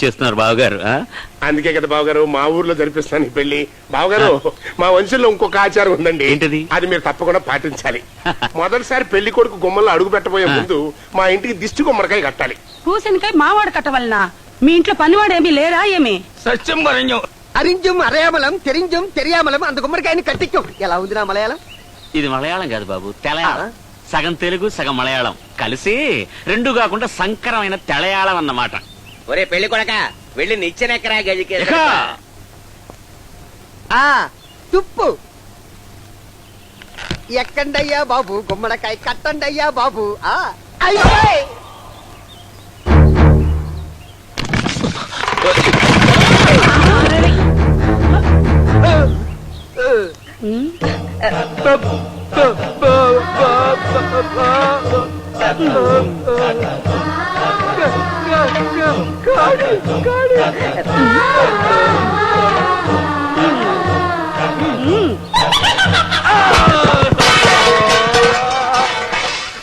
చేస్తున్నారు బావగారు. అందుకే కదా బావగారు మా ఊర్లో జరిపిస్తాను ఈ పెళ్లి. బావగారు మా వంశంలో ఇంకొక ఆచారం ఉందండి. ఏంటది? అది మీరు తప్పకుండా పాటించాలి. మొదటిసారి పెళ్లి కొడుకు గుమ్మల్లో అడుగు పెట్టబోయే ముందు మా ఇంటికి దిష్టి గుమ్మడికాయ కట్టాలి. పూసనికాయ మావాడు కట్టవలనా? మీ ఇంట్లో పనివాడేమీ లేరా ఏమి? సత్యం వరణ్యం అరింజం అరయామలం తెరింజం తెరియామలం అంత గుమ్మడికాయని కట్టించాం. ఎలా ఉంది నా మలయాళం? ఇది మలయాళం కాదు బాబు, తెలయాళం. సగం తెలుగు సగం మలయాళం కలిసి రెండు కాకుండా సంకరమైన తెలయాళం అన్నమాట. ఒరే పెళ్లి కొడక వెళ్ళి నిచ్చెనెక్కరా గదికి. తుప్పు ఎక్కండయ్యా బాబు గుమ్మడికాయ కట్టండయ్యా బాబు. అయ్యో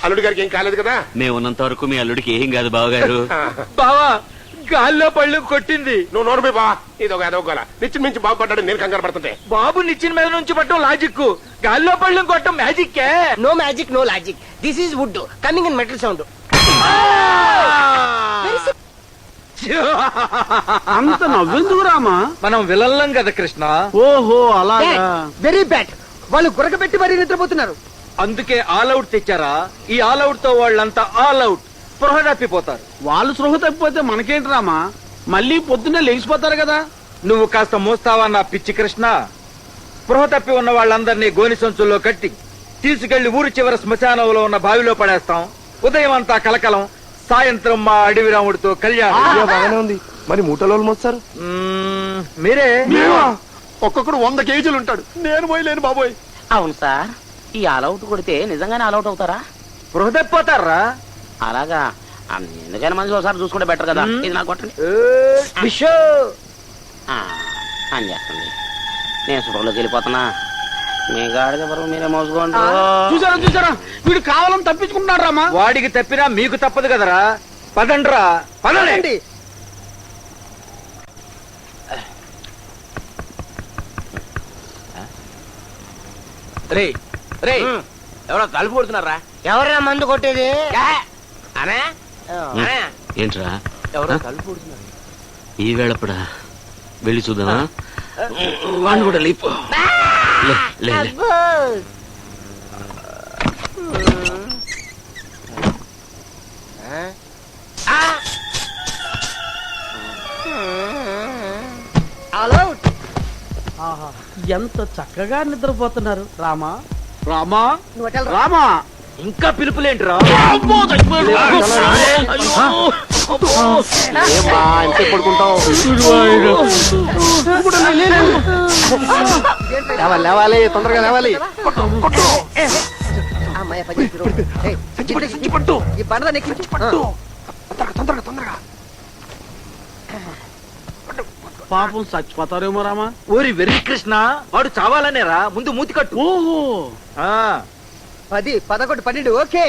అల్లుడి గారికి ఏం కాలేదు కదా? మేము ఉన్నంత వరకు మీ అల్లుడికి ఏం కాదు బావగారు. బావా గాల్లో పళ్ళు కొట్టింది. నువ్వు నోరు బా. ఇది ఒక అదొకలా నిచ్చిన మించి బాగుపడ్డాడు. నేను కంగారు పడుతుంటే బాబు నిచ్చిన మీద నుంచి పట్టడం లాజిక్, గాల్లో పళ్ళు కొట్టడం magic. No magic no logic. This is wood coming in metal sound. అంత నవ్వెందుకు రామా? మనం విలల్లం కదా కృష్ణ. ఓహో అలాగా. Very bad. వాళ్ళు గురకబెట్టి మరీ నిద్రపోతున్నారు. అందుకే ఆల్ అవుట్ తెచ్చారా? ఈ ఆల్ అవుట్ తో వాళ్ళంతా ఆల్ అవుట్ స్పృహ తప్పిపోతారు. వాళ్ళు సృహ తప్పిపోతే మనకేంటి రామా? మళ్ళీ పొద్దున్నే లేచిపోతారు కదా. నువ్వు కాస్త మోస్తావా నా పిచ్చి కృష్ణ? స్పృహ తప్పి ఉన్న వాళ్ళందరినీ గోని సంచుల్లో కట్టి తీసుకెళ్లి ఊరి చివర శ్మశానంలో ఉన్న బావిలో పడేస్తాం. ఉదయం అంతా కలకలం, సాయంత్రం మా అడవి రాముడితో కళ్యాణం. బాగానే ఉంది. మరి మూటలో మోస్తారు మీరే. ఒక్కొక్కడు 100 కేజీలు ఉంటాడు. నేను పోయలేను బాబోయ్. అవును సార్, ఈ ఆల్అౌట్ కొడితే నిజంగానే ఆల్అౌట్ అవుతారా? స్పృహ తప్పిపోతారా? అలాగా? ఎందుకైనా మంచి ఒకసారి చూసుకుంటే బెటర్ కదా. ఇది నాకు కొట్టండి. అని చేస్తుంది. నేను స్పృహలోకి వెళ్ళిపోతున్నా. మీ గాడిద బరువు మీరే మోసుకోండి. చూసారా చూసారా, వీడు కావాలని తప్పించుకుంటున్నాడు రామా. వాడికి తప్పినా మీకు తప్పదు కదరా. పదండ్రా పదండి. రే రే, ఎవరో తలుపు కొడుతున్నారా? ఎవరైనా మందు కొట్టేది? అనే ఏంట్రా ఎవరో తలుపు కొడుతున్నారు. ఈ వేళప్పుడా? వెళ్ళి చూద్దామా? వాడిని కూడా లేపు. ఎంత చక్కగా నిద్రపోతున్నారు రామా. రామా రామా, ఇంకా పిలుపులేంట్రా? లేవాలి, తొందరగా లేవాలి. ఈ బండ నెక్కించి పట్టు. తొందరగా పాపం చచ్చిపోతారేమో రామా. ఓరి వెర్రి కృష్ణ, వాడు చావాలనేరా. ముందు మూతి కట్టు. ఓహో 10, 11, 12. ఓకే.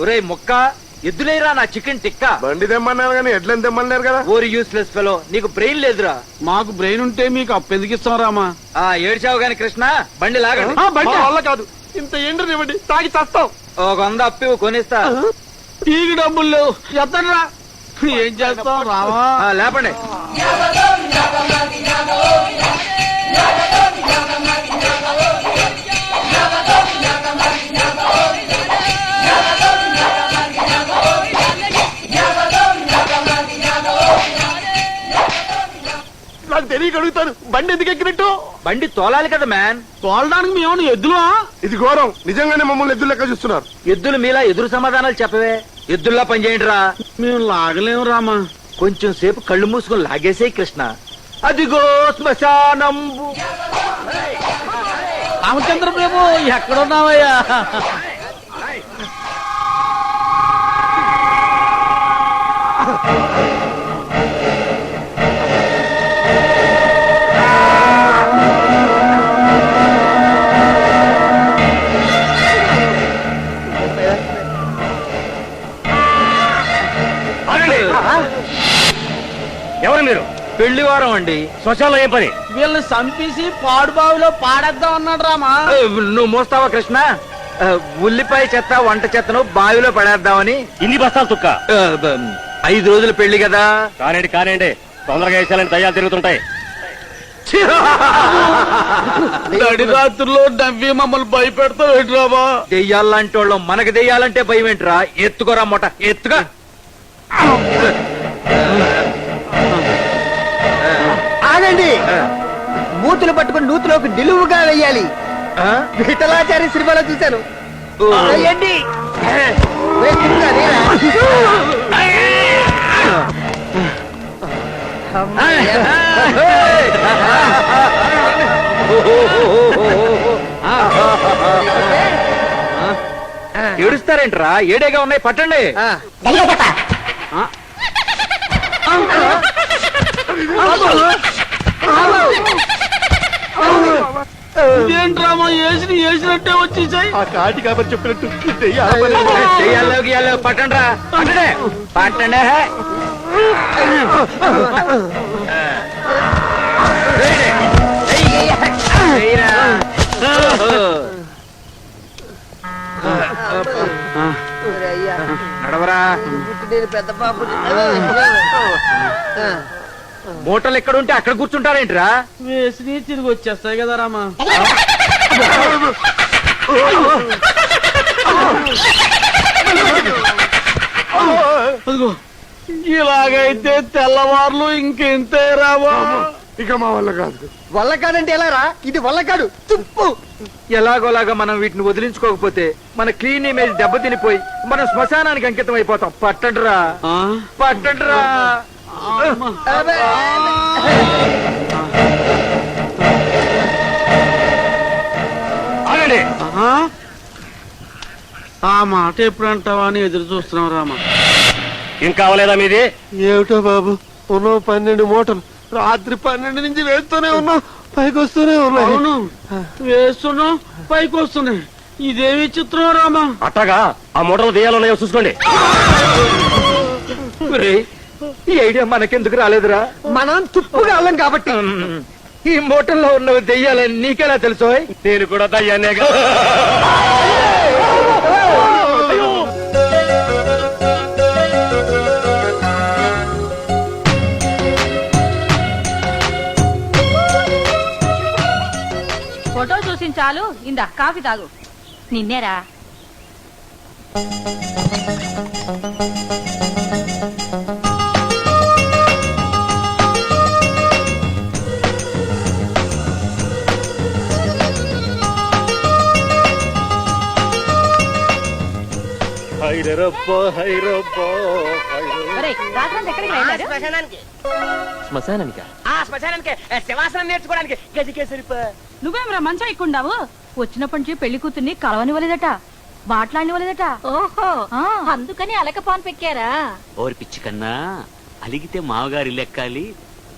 ఒరే మొక్క, ఎద్దులేరా నా చికెన్ టిక్కా. బండి తెమ్మన్నారు కానీ ఎడ్లని తెమ్మన్నారు కదా. ఓరి యూస్లెస్ ఫెలో, నీకు బ్రెయిన్ లేదురా. మాకు బ్రెయిన్ ఉంటే మీకు అప్పెందుకిస్తాం రామా. ఏడ్చావు గాని కృష్ణ, బండి లాగండి. బండి వల్ల కాదు. ఇంత ఎండ్రని ఇవ్వండి, తాగి చస్తాం. ఒక 100 అప్పివు కొనిస్తా. టీకి డబ్బులు లేవు, ఎత్తరా. ఏం చేస్తాం రామా. లేపండి. నాకు తెలియక అడుగుతాను, బండి ఎందుకు ఎక్కినట్టు? బండి తోలాలి కదా మ్యాన్. తోలడానికి మేము ఎద్దులా? ఇది ఘోరం. నిజంగానే మమ్మల్ని ఎద్దులు లెక్క చూస్తున్నారు. ఎద్దులు మీలా ఎదురు సమాధానాలు చెప్పవే. ఎద్దుల్లా పని చేయండి రా. మేము లాగలేము రామా. కొంచెం సేపు కళ్ళు మూసుకొని లాగేసే కృష్ణ. అదిగో శ్మశానం. రామచంద్ర ప్రభు, ఎక్కడున్నావయ్యా? పెళ్లి వారం అండి. శ్మశానంలో ఏం పని? వీళ్ళని చంపేసి పాడు బావిలో పాడేద్దాం అన్నాడు రామా. నువ్వు మోస్తావా కృష్ణ? ఉల్లిపాయ చెత్త వంట చెత్తను బావిలో పడేద్దామని. ఇన్ని బస్తాలు తుక్క. 5 రోజులు పెళ్లి కదా. కానివ్వండి తొందరగా వేసాలని దయ్యాలు తిరుగుతుంటాయి. నడిరాత్రుల్లో నవ్వి మమ్మల్ని భయపెడతావు ఏంట్రామా? దెయ్యాలంటే వాళ్ళం, మనకి దెయ్యాలంటే భయం ఏంట్రా? ఎత్తుకోరా మొట, ఎత్తుగా. ఆగండి, మూతులు పట్టుకుని నూతులోకి నిలువుగా వెయ్యాలి. విఠలాచారి సినిమాలో చూశాను. వెయ్యండి. వేస్తున్నా నేనా? అమ్మయ్య. ఏడుస్తారేంట్రా? ఏడేగా ఉన్నాయి, పట్టండి. ఏంట్రామా వేసినట్టే వచ్చేసాయి. ఆ కాటి కాబట్టి చెప్పినట్టు దెయ్యాల్లో పట్టండ్రా, పట్టండి పట్టండి. నడవరా. నేను పెద్ద పాపు. మూటలు ఎక్కడుంటే అక్కడ కూర్చుంటారేంట్రా? వేసి తిరిగి వచ్చేస్తాయి కదా రామా. అదిగో ఇలాగైతే తెల్లవార్లు ఇంకెంతే రామా. ఇక మా వల్ల కాదు. వల్ల కాదంటే ఎలా రా? ఇది వల్ల కాదు, తుప్పు. ఎలాగోలాగా మనం వీటిని వదిలించుకోకపోతే మన క్లీన్ ఇమేజ్ దెబ్బతినిపోయి మనం శ్మశానానికి అంకితం అయిపోతాం. పట్టండ్రా, పట్టండ్రా. అబ్బే. ఆగండి. ఆ మాట ఎప్పుడు అంటావా అని ఎదురు చూస్తున్నాం రామా. ఇంకా అవలేదా మీది? ఏమిటో బాబు, ఉన్నావు 12 మూటలు. రాత్రి 12 నుంచి వేస్తూనే ఉన్నావు, పైకి వస్తూనే ఉన్నావు. అవును, వేస్తున్నాం పైకి వస్తున్నాయి. ఇదేమి చిత్రం రామా. అట్టగా ఆ మూటలు దేయాలన్నాయో చూసుకోండి. ఈ ఐడియా మనకెందుకు రాలేదురా? మనం తుప్పుగా అల్లం కాబట్టి. ఈ మూటల్లో ఉన్నవి దెయ్యాలని నీకెలా తెలుసు? నేను కూడా దయ్యాన్నే. ఫోటో చూసి చాలు, ఇందా కాఫీ తాగు. నిన్నేరా. శ్మశానానికి శివాసనం నేర్చుకోవడానికి గదికేసరిపో. నువ్వేమరా మంచం ఎక్కుండావు? వచ్చినప్పటి నుంచి పెళ్లి కూతుర్ని కలవనివ్వలేదట, మాట్లాడనివ్వలేదట. ఓహో, అందుకని అలకపాన్ పెక్కారా? ఓరి పిచ్చి కన్నా, అలిగితే మామగారి లెక్కాలి,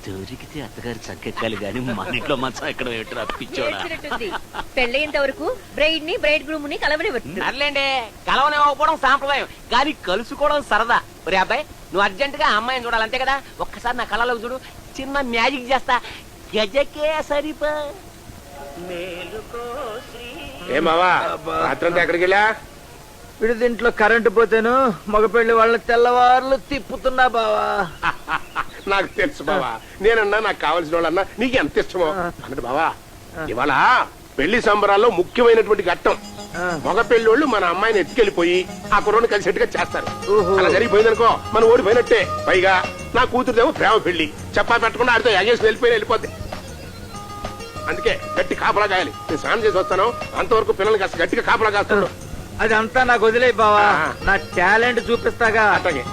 దొరికితే అత్తగారి చక్కెక్కాలి గాని మన ఇంట్లో మంచం ఎక్కడ పెట్టరా పిచ్చోడా. పెళ్ళైనంత వరకు బ్రైడ్ ని బ్రైడ్ గ్రూమ్ ని కలవనివ్వదు. సర్లేండి, కలవనివ్వకపోవడం సాంప్రదాయం, కానీ కలుసుకోవడం సరదా. ఒరే అబ్బాయి, నువ్వు అర్జెంట్ గా అమ్మాయిని చూడాలి అంతే కదా. ఒక్కసారి నా కళ్ళలోకి చూడు, చిన్న మ్యాజిక్ చేస్తా. గజకే సరిపా. ఏ మావా, రాత్రంతా ఎక్కడికి వెళ్ళా? విడిదింట్లో కరెంటు పోతేను మగపెళ్లి వాళ్ళ తెల్లవార్లు తిప్పుతున్నా బావా. నాకు తెలుసు బావా, నేనన్నా నాకు కావాల్సిన వాళ్ళన్నా నీకు ఎంత ఇష్టమో అన్నట్టు బావా. ఇవాళ పెళ్లి సంబరాల్లో ముఖ్యమైనటువంటి ఘట్టం. మగ పెళ్ళోళ్ళు మన అమ్మాయిని ఎత్తుకెళ్లిపోయి ఆ కుర్రోని కలిసేట్టుగా చేస్తారు. అలా జరిగిపోయిందనుకో మనం ఓడిపోయినట్టే. పైగా నా కూతురుదేమో ప్రేమ పెళ్లి, చెప్పా పెట్టకుండా ఆడితో ఎగేసి వెళ్ళిపోద్ది. అందుకే గట్టి కాపలా కాయాలి. నేను స్నానం చేసి వస్తాను, అంతవరకు పిల్లల్ని కాస్త గట్టిగా కాపలా కాస్తాను. అదంతా నాకు వదిలే బావా, నా టాలెంట్ చూపిస్తాగా. అట్లాగే.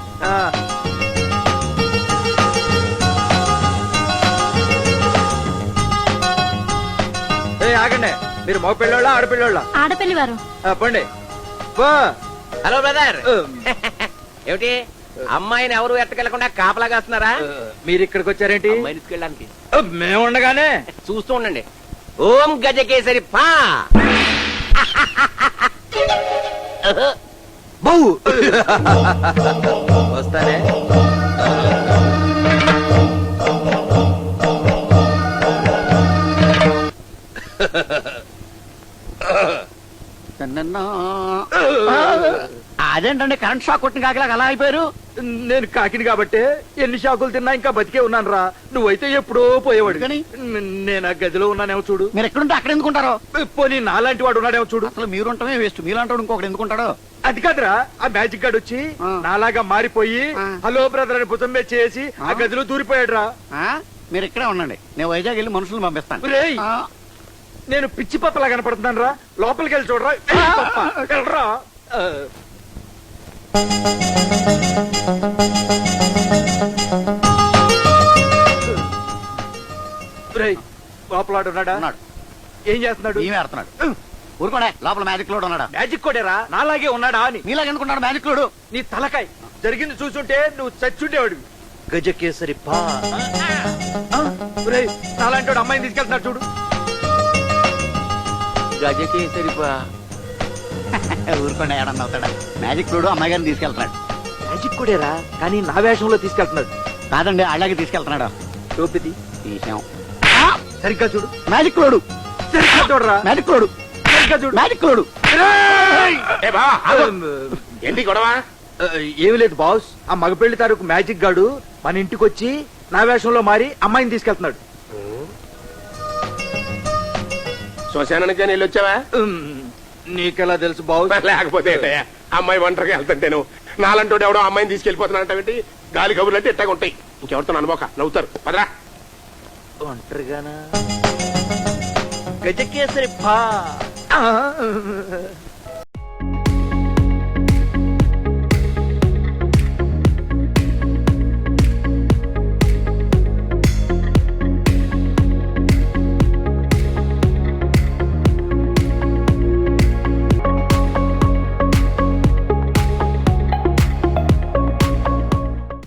ఆగండి, మీరు మగ పెళ్ళోళ్ళ ఆడపిల్లోళ్ళ? ఆడపిల్లి వారు. పండి. హలో బ్రదర్, ఏమిటి అమ్మాయిని ఎవరు ఎట్టకెళ్లకుండా కాపలా కాస్తున్నారా? మీరు ఇక్కడికి వచ్చారేంటి? అమ్మాయిని తీసుకెళ్ళడానికి. మేము ఉండగానే చూస్తూ ఉండండి. ఓం గజకేసరి పా. వస్తానే. అదేంటండి కరెంట్ షాక్ కొట్టిన కాకిలాగా అలా అయిపోయారు? నేను కాకిని కాబట్టే ఎన్ని షాకులు తిన్నా ఇంకా బతికే ఉన్నాను రా. నువ్వైతే ఎప్పుడో పోయేవాడు. ఎందుకని? నేను ఆ గదిలో ఉన్నానేమో చూడు. మీరు ఎక్కడుంటే అక్కడ ఎందుకుంటారో? పోనీ నాలాంటి వాడు ఉన్నాడేమో చూడు. అసలు మీరుంటమే వేస్ట్, మీలాంటి ఇంకొకటి ఎందుకుంటాడో? అది కాదురా, ఆ మ్యాజిక్ గార్డ్ వచ్చి నాలాగా మారిపోయి హలో బ్రదర్ అని భుజం మీద చేసి ఆ గదిలో దూరిపోయాడు రా. మీరు ఇక్కడే ఉండండి, నేను వైజాగ్ వెళ్ళి మనుషులను పంపిస్తాను. రేయ్, నేను పిచ్చి పప్పలా కనపడుతున్నాను రా. లోపలికి వెళ్ళి చూడరా. ఏయ్ పప్ప, వెళ్ళరా. రేయ్, లోపలాడు ఉన్నాడా? ఉన్నాడు. ఏం చేస్తున్నాడు? ఈమె ఆడుతున్నాడు. ఊరుకోడే, లోపల మ్యాజిక్ లోడ్ ఉన్నాడా? మ్యాజిక్ కోడేరా, నాలాగే ఉన్నాడా అని. నీలాగా ఎందుకున్నాడు మ్యాజిక్ లోడు? నీ తలకాయ జరిగింది చూసుంటే నువ్వు చచ్చుండేవాడు. గజకేసరి పా. రేయ్, నాలాంటి వాడు అమ్మాయిని తీసుకెళ్తున్నాడు చూడు. గజకే సరిపా. ఊరుకోండి, ఏడన్నా అవుతాడా? మ్యాజిక్ లోడు అమ్మాయి గారిని తీసుకెళ్తున్నాడు. మ్యాజిక్ కోడేరా, కానీ నా వేషంలో తీసుకెళ్తున్నాడు. కాదండి, అలాగే తీసుకెళ్తున్నాడు. టోపిది తీసాం. సరిగ్గా చూడు. మ్యాజిక్ లోడు, సరిగ్గా చూడరా. మ్యాజిక్ లోడు, సరిగ్గా చూడు. Magic load. ఏ బావా ఆగు. ఏంటి గొడవ? ఏమి లేదు బాస్, ఆ మగపెళ్లి తాలూకు మ్యాజిక్ గాడు మన ఇంటికి వచ్చి నా వేషంలో మారి అమ్మాయిని తీసుకెళ్తున్నాడు. శ్మశానానికి వెళ్ళి వచ్చావా? నీకెలా తెలుసు బాస్? లేకపోతే ఏంటయ్యా, అమ్మాయి ఒంటరిగా వెళ్తుంటేను నాలంటోడు ఎవడో అమ్మాయిని తీసుకెళ్లిపోతున్నానంటే గాలి కబుర్లు అంటే ఇట్టగా ఉంటాయి. ఇంకెవరితో అనుకోక నవ్వుతారు. పదరా. ఒంటరిగానా? గజకేసరి పా.